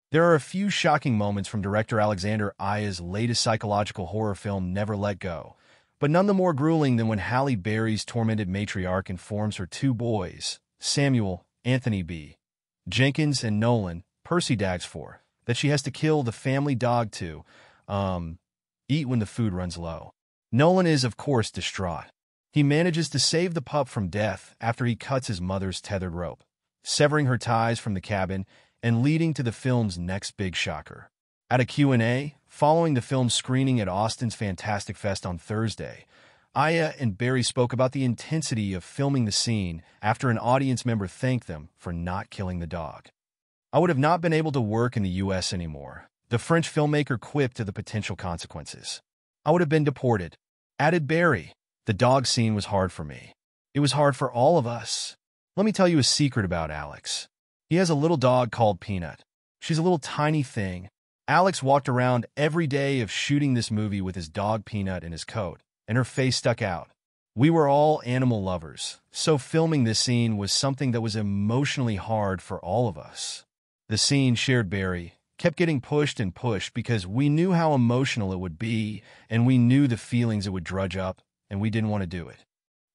There are a few shocking moments from director Alexander Aya's latest psychological horror film, Never Let Go, but none the more grueling than when Halle Berry's tormented matriarch informs her two boys, Samuel, Anthony B. Jenkins, and Nolan, Percy Dagsfor, that she has to kill the family dog to, eat when the food runs low. Nolan is, of course, distraught. He manages to save the pup from death after he cuts his mother's tethered rope, severing her ties from the cabin and leading to the film's next big shocker. At a Q&A, following the film's screening at Austin's Fantastic Fest on Thursday, Aya and Berry spoke about the intensity of filming the scene after an audience member thanked them for not killing the dog. "I would have not been able to work in the U.S. anymore," the French filmmaker quipped to the potential consequences. "I would have been deported," added Berry. "The dog scene was hard for me. It was hard for all of us. Let me tell you a secret about Alex. He has a little dog called Peanut. She's a little tiny thing. Alex walked around every day of shooting this movie with his dog Peanut in his coat, and her face stuck out. We were all animal lovers, so filming this scene was something that was emotionally hard for all of us." The scene, shared Berry, kept getting pushed and pushed because we knew how emotional it would be, and we knew the feelings it would drudge up, and we didn't want to do it.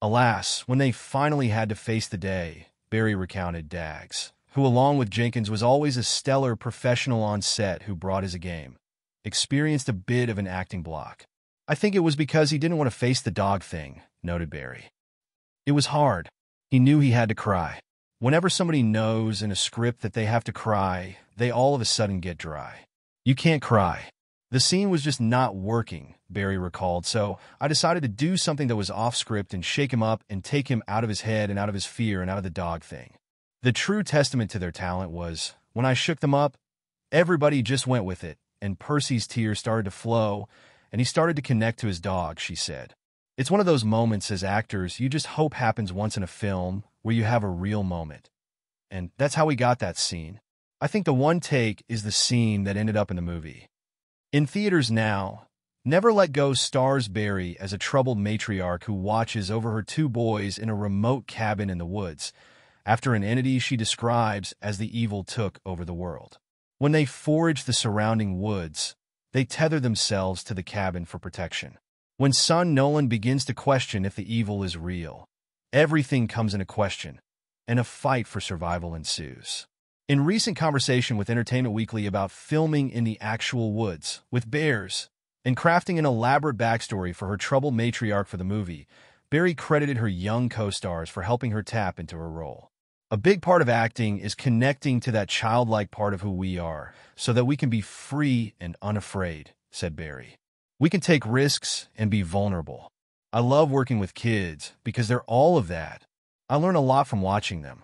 Alas, when they finally had to face the day, Berry recounted, Dags, who along with Jenkins was always a stellar professional on set who brought his A game, experienced a bit of an acting block. "I think it was because he didn't want to face the dog thing," noted Berry. "It was hard. He knew he had to cry. Whenever somebody knows in a script that they have to cry, they all of a sudden get dry. You can't cry. The scene was just not working," Berry recalled, "so I decided to do something that was off script and shake him up and take him out of his head and out of his fear and out of the dog thing." The true testament to their talent was, when I shook them up, everybody just went with it, and Percy's tears started to flow, and he started to connect to his dog, she said. "It's one of those moments as actors you just hope happens once in a film where you have a real moment. And that's how we got that scene. I think the one take is the scene that ended up in the movie." In theaters now, Never Let Go stars Berry as a troubled matriarch who watches over her two boys in a remote cabin in the woods, after an entity she describes as the evil took over the world. When they forage the surrounding woods, they tether themselves to the cabin for protection. When son Nolan begins to question if the evil is real, everything comes into question, and a fight for survival ensues. In recent conversation with Entertainment Weekly about filming in the actual woods, with bears, and crafting an elaborate backstory for her troubled matriarch for the movie, Berry credited her young co-stars for helping her tap into her role. "A big part of acting is connecting to that childlike part of who we are, so that we can be free and unafraid," said Berry. "We can take risks and be vulnerable. I love working with kids because they're all of that. I learn a lot from watching them.